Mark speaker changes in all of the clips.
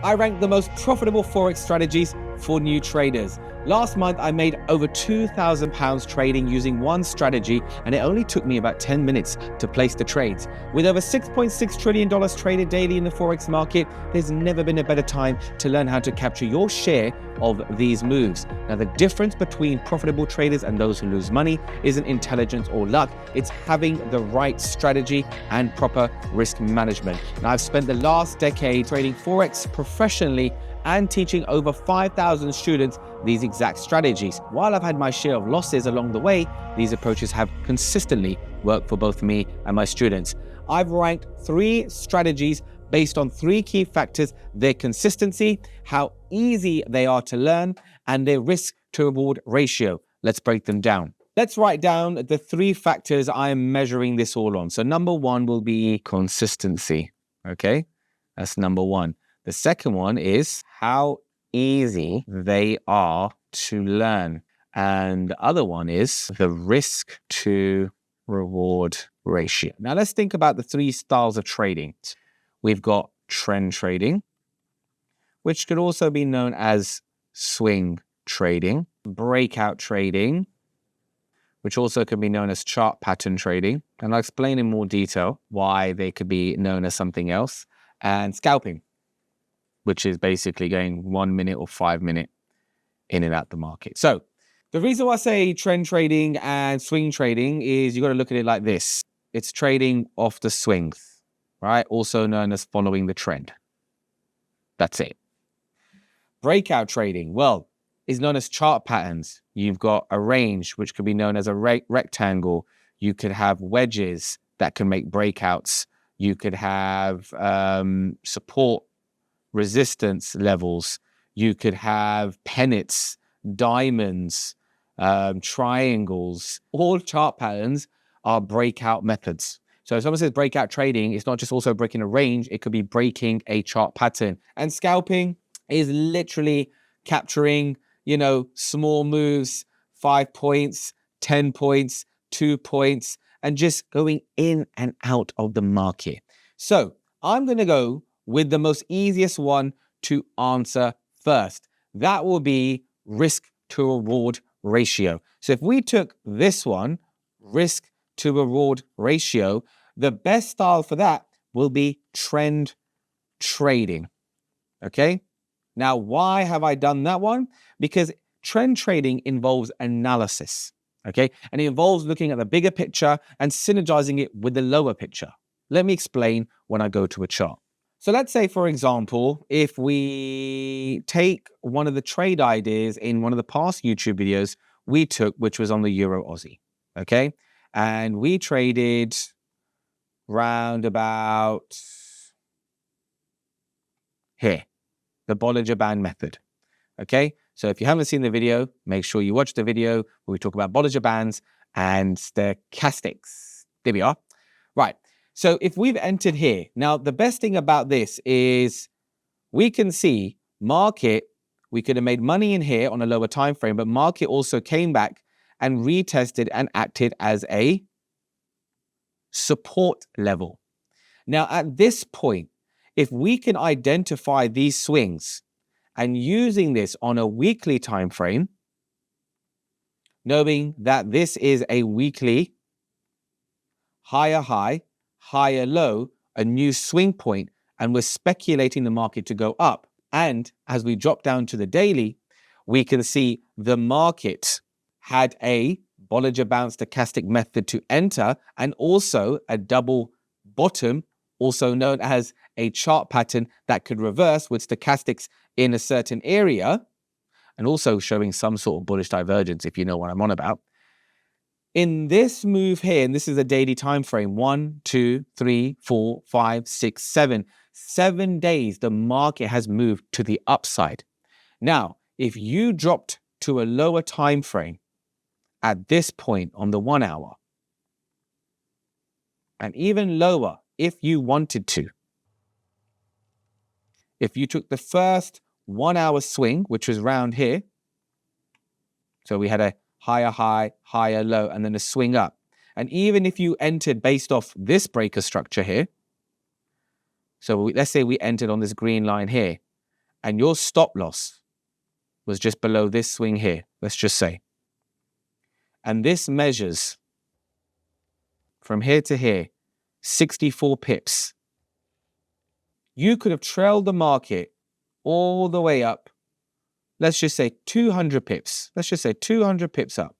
Speaker 1: I ranked the most profitable Forex strategies for new traders. Last month, I made over £2,000 trading using one strategy, and it only took me about 10 minutes to place the trades. With over $6.6 trillion traded daily in the Forex market, there's never been a better time to learn how to capture your share of these moves. Now, the difference between profitable traders and those who lose money isn't intelligence or luck. It's having the right strategy and proper risk management. Now, I've spent the last decade trading Forex professionally and teaching over 5,000 students these exact strategies. While I've had my share of losses along the way, these approaches have consistently worked for both me and my students. I've ranked 3 strategies based on 3 key factors: their consistency, how easy they are to learn, and their risk to reward ratio. Let's break them down. Let's write down the 3 factors I am measuring this all on. So number 1 will be consistency. Okay, that's number 1. The second one is how easy they are to learn. And the other one is the risk to reward ratio. Now let's think about the 3 styles of trading. We've got trend trading, which could also be known as swing trading, breakout trading, which also can be known as chart pattern trading. And I'll explain in more detail why they could be known as something else, and scalping, which is basically going 1 minute or 5 minute in and out the market. So the reason why I say trend trading and swing trading is you got to look at it like this. It's trading off the swings, right? Also known as following the trend. That's it. Breakout trading, well, is known as chart patterns. You've got a range, which could be known as a rectangle. You could have wedges that can make breakouts. You could have support, resistance levels. You could have pennants, diamonds, triangles. All chart patterns are breakout methods. So if someone says breakout trading, it's not just also breaking a range, it could be breaking a chart pattern. And scalping is literally capturing, small moves, 5 points, 10 points, 2 points, and just going in and out of the market. So I'm going to go with the most easiest one to answer first. That will be risk to reward ratio. So if we took this one, risk to reward ratio, the best style for that will be trend trading. Okay? Now, why have I done that one? Because trend trading involves analysis. Okay? And it involves looking at the bigger picture and synergizing it with the lower picture. Let me explain when I go to a chart. So let's say, for example, if we take one of the trade ideas in one of the past YouTube videos we took, which was on the Euro Aussie, okay? And we traded round about here, the Bollinger Band method, okay? So if you haven't seen the video, make sure you watch the video where we talk about Bollinger Bands and stochastics. There we are. Right. So if we've entered here, now the best thing about this is we can see market, we could have made money in here on a lower time frame, but market also came back and retested and acted as a support level. Now at this point, if we can identify these swings and using this on a weekly time frame, knowing that this is a weekly higher high, higher low, a new swing point, and we're speculating the market to go up. And as we drop down to the daily, we can see the market had a Bollinger Band stochastic method to enter and also a double bottom, also known as a chart pattern that could reverse with stochastics in a certain area, and also showing some sort of bullish divergence, if you know what I'm on about. In this move here, and this is a daily time frame, 1, 2, 3, 4, 5, 6, 7. 7 days, the market has moved to the upside. Now, if you dropped to a lower time frame at this point on the 1 hour, and even lower if you wanted to, if you took the first 1 hour swing, which was round here, so we had a higher high, higher low, and then a swing up. And even if you entered based off this breaker structure here, so let's say we entered on this green line here, and your stop loss was just below this swing here, let's just say, and this measures from here to here, 64 pips, you could have trailed the market all the way up, let's just say 200 pips. Let's just say 200 pips up.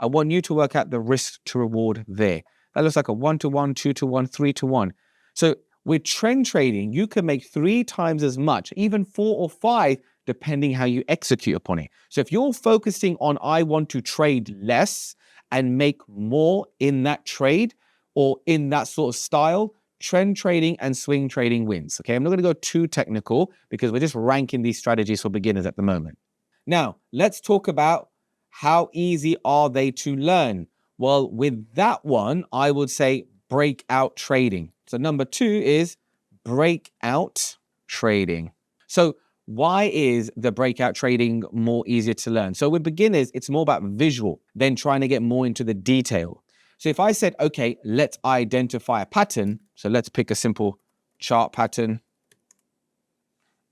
Speaker 1: I want you to work out the risk to reward there. That looks like a 1-to-1, 2-to-1, 3-to-1. So with trend trading, you can make 3 times as much, even 4 or 5, depending how you execute upon it. So if you're focusing on, I want to trade less and make more in that trade or in that sort of style, trend trading and swing trading wins. Okay, I'm not going to go too technical because we're just ranking these strategies for beginners at the moment. Now, let's talk about how easy are they to learn? Well, with that one, I would say breakout trading. So number 2 is breakout trading. So why is the breakout trading more easier to learn? So with beginners, it's more about visual than trying to get more into the detail. So if I said, okay, let's identify a pattern. So let's pick a simple chart pattern.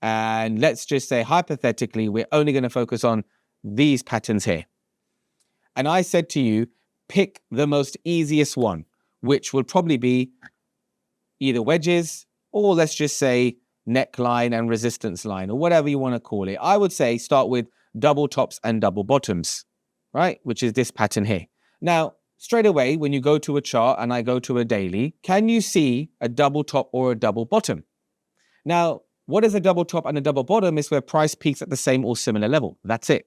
Speaker 1: And let's just say, hypothetically, we're only going to focus on these patterns here. And I said to you, pick the most easiest one, which would probably be either wedges or let's just say neckline and resistance line or whatever you want to call it. I would say start with double tops and double bottoms, right? Which is this pattern here. Now, straight away, when you go to a chart and I go to a daily, can you see a double top or a double bottom? Now, what is a double top and a double bottom is where price peaks at the same or similar level. That's it.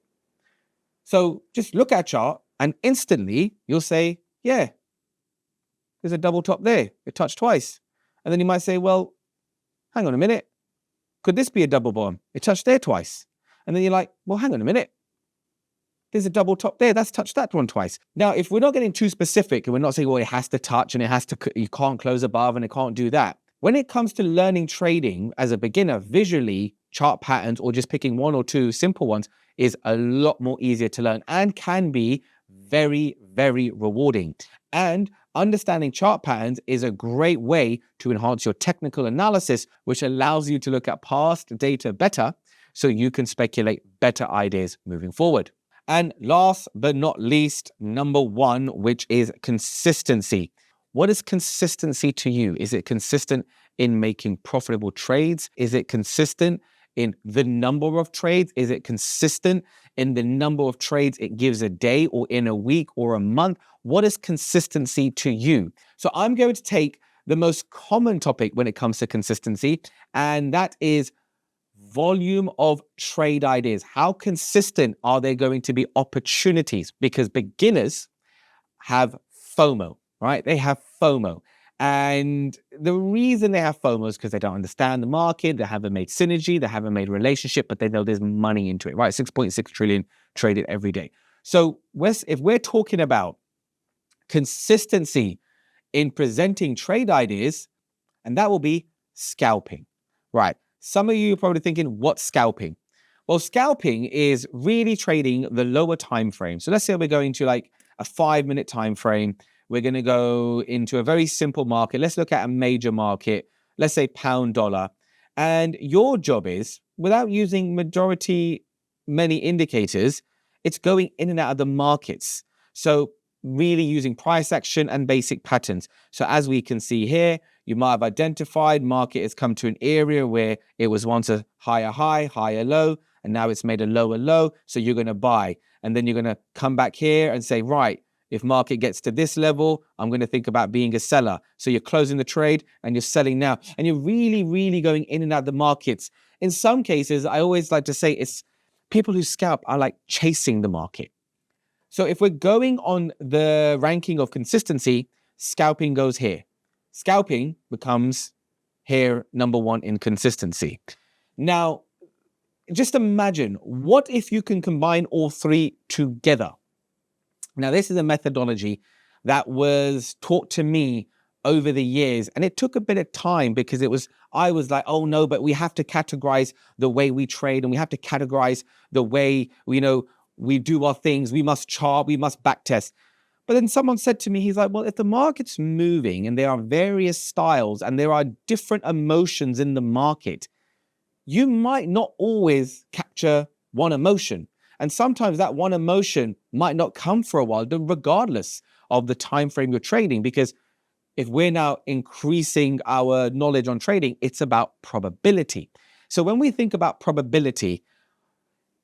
Speaker 1: So just look at a chart and instantly you'll say, yeah, there's a double top there. It touched twice. And then you might say, well, hang on a minute. Could this be a double bottom? It touched there twice. And then you're like, well, hang on a minute. There's a double top there. That's touched that one twice. Now, if we're not getting too specific and we're not saying, well, it has to touch and it has to, you can't close above and it can't do that. When it comes to learning trading as a beginner, visually, chart patterns or just picking 1 or 2 simple ones is a lot more easier to learn and can be very, very rewarding. And understanding chart patterns is a great way to enhance your technical analysis, which allows you to look at past data better so you can speculate better ideas moving forward. And last but not least, number 1, which is consistency. What is consistency to you? Is it consistent in making profitable trades? Is it consistent in the number of trades? Is it consistent in the number of trades it gives a day or in a week or a month? What is consistency to you? So I'm going to take the most common topic when it comes to consistency, and that is volume of trade ideas. How consistent are there going to be opportunities? Because beginners have FOMO, right? They have FOMO. And the reason they have FOMO is because they don't understand the market, they haven't made synergy, they haven't made relationship, but they know there's money into it, right? 6.6 trillion traded every day. So if we're talking about consistency in presenting trade ideas, and that will be scalping, right? Some of you are probably thinking, what's scalping? Well, scalping is really trading the lower time frame. So let's say we're going to like a 5-minute time frame. We're going to go into a very simple market. Let's look at a major market. Let's say pound dollar. And your job is, without using many indicators, it's going in and out of the markets. So really using price action and basic patterns. So as we can see here, you might have identified market has come to an area where it was once a higher high, higher low, and now it's made a lower low. So you're going to buy. And then you're going to come back here and say, right, if market gets to this level, I'm going to think about being a seller. So you're closing the trade and you're selling now. And you're really, really going in and out of the markets. In some cases, I always like to say it's people who scalp are like chasing the market. So if we're going on the ranking of consistency, scalping goes here. Scalping becomes here number 1 in consistency. Now, just imagine, what if you can combine all 3 together? Now, this is a methodology that was taught to me over the years, and it took a bit of time because I was like, oh no, but we have to categorize the way we trade and we have to categorize the way, we do our things. We must chart, we must backtest. But then someone said to me, he's like, well, if the market's moving and there are various styles and there are different emotions in the market, you might not always capture one emotion. And sometimes that one emotion might not come for a while, regardless of the time frame you're trading. Because if we're now increasing our knowledge on trading, it's about probability. So when we think about probability,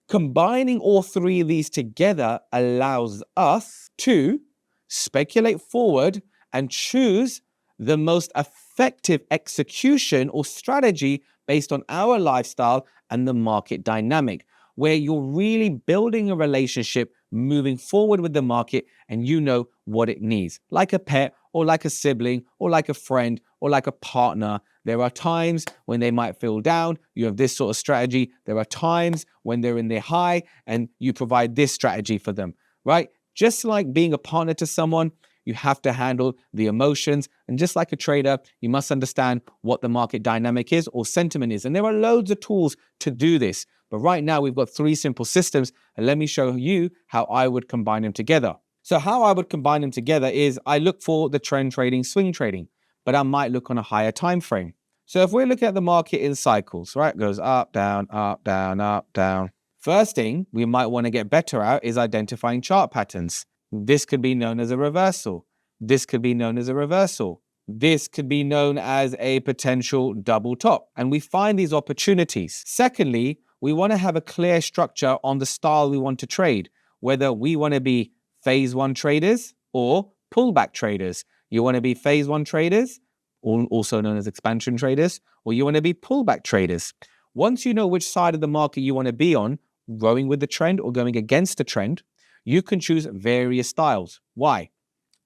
Speaker 1: combining all three of these together allows us to speculate forward and choose the most effective execution or strategy based on our lifestyle and the market dynamic, where you're really building a relationship, moving forward with the market, and you know what it needs, like a pet or like a sibling or like a friend or like a partner. There are times when they might feel down, you have this sort of strategy. There are times when they're in their high and you provide this strategy for them, right? Just like being a partner to someone, you have to handle the emotions. And just like a trader, you must understand what the market dynamic is or sentiment is. And there are loads of tools to do this. But right now we've got three simple systems. And let me show you how I would combine them together. So how I would combine them together is I look for the trend trading, swing trading, but I might look on a higher time frame. So if we're looking at the market in cycles, right, it goes up, down, up, down, up, down. First thing we might want to get better at is identifying chart patterns. This could be known as a reversal. This could be known as a reversal. This could be known as a potential double top. And we find these opportunities. Secondly, we want to have a clear structure on the style we want to trade, whether we want to be phase one traders or pullback traders. You want to be phase one traders, also known as expansion traders, or you want to be pullback traders. Once you know which side of the market you want to be on, going with the trend or going against the trend, you can choose various styles. Why?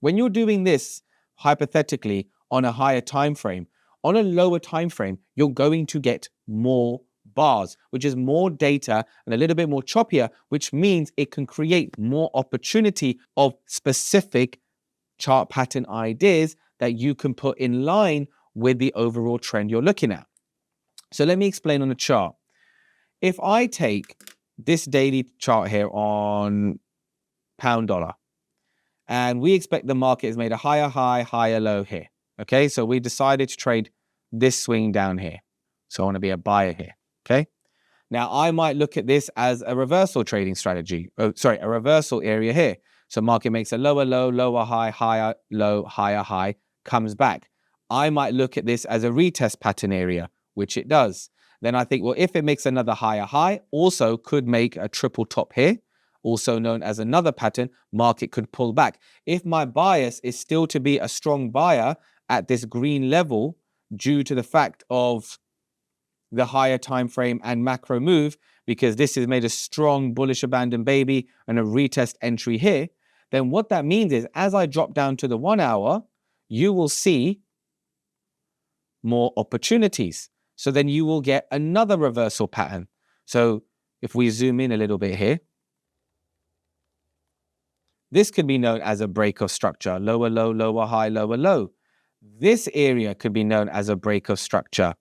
Speaker 1: When you're doing this, hypothetically, on a higher time frame, on a lower time frame, you're going to get more bars, which is more data and a little bit more choppier, which means it can create more opportunity of specific chart pattern ideas that you can put in line with the overall trend you're looking at. So let me explain on the chart. If I take this daily chart here on pound dollar, and we expect the market has made a higher high, higher low here. Okay, so we decided to trade this swing down here. So I want to be a buyer here. Okay, now I might look at this as a reversal trading strategy. A reversal area here. So market makes a lower low, lower high, higher low, higher high, comes back. I might look at this as a retest pattern area, which it does. Then I think, well, if it makes another higher high, also could make a triple top here, also known as another pattern, market could pull back. If my bias is still to be a strong buyer at this green level due to the fact of the higher time frame and macro move, because this has made a strong bullish abandoned baby and a retest entry here, then what that means is as I drop down to the 1 hour, you will see more opportunities. So then you will get another reversal pattern. So if we zoom in a little bit here, this could be known as a break of structure, lower low, lower high, lower low. This area could be known as a break of structure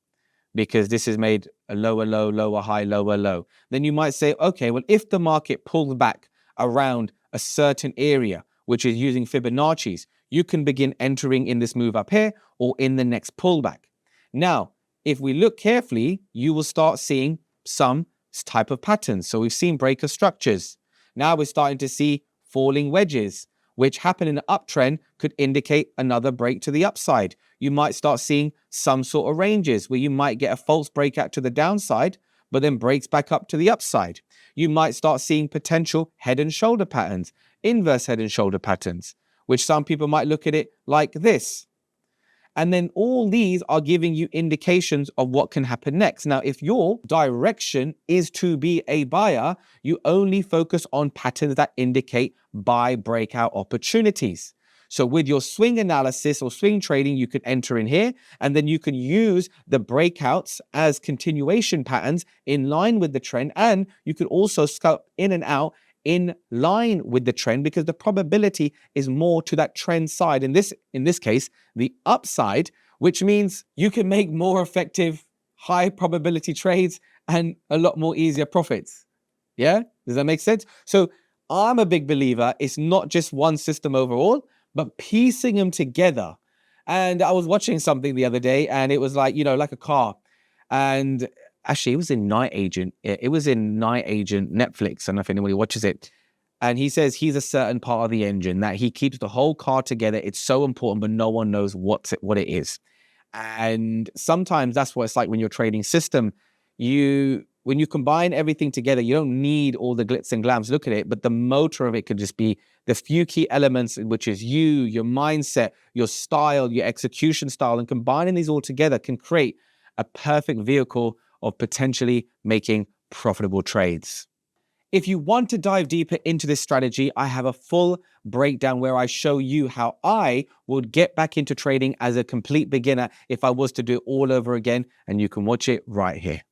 Speaker 1: because this is made a lower low, lower high, lower low. Then you might say, okay, well, if the market pulls back around a certain area, which is using Fibonacci's, you can begin entering in this move up here or in the next pullback. Now, if we look carefully, you will start seeing some type of patterns. So we've seen breaker structures. Now we're starting to see falling wedges, which happen in an uptrend could indicate another break to the upside. You might start seeing some sort of ranges where you might get a false breakout to the downside, but then breaks back up to the upside. You might start seeing potential head and shoulder patterns, inverse head and shoulder patterns, which some people might look at it like this. And then all these are giving you indications of what can happen next. Now, if your direction is to be a buyer, you only focus on patterns that indicate buy breakout opportunities. So with your swing analysis or swing trading, you could enter in here, and then you can use the breakouts as continuation patterns in line with the trend. And you could also scalp in and out in line with the trend because the probability is more to that trend side. In this case, the upside, which means you can make more effective, high probability trades and a lot more easier profits. Yeah? Does that make sense? So I'm a big believer. It's not just one system overall, but piecing them together. And I was watching something the other day and it was like, like a car. And Actually, it was in Night Agent. It was in Night Agent Netflix. I don't know if anybody watches it. And he says he's a certain part of the engine that he keeps the whole car together. It's so important, but no one knows what it is. And sometimes that's what it's like when you're trading system. When you combine everything together, you don't need all the glitz and glams. Look at it, but the motor of it could just be the few key elements, which is you, your mindset, your style, your execution style, and combining these all together can create a perfect vehicle of potentially making profitable trades. If you want to dive deeper into this strategy, I have a full breakdown where I show you how I would get back into trading as a complete beginner if I was to do it all over again, and you can watch it right here.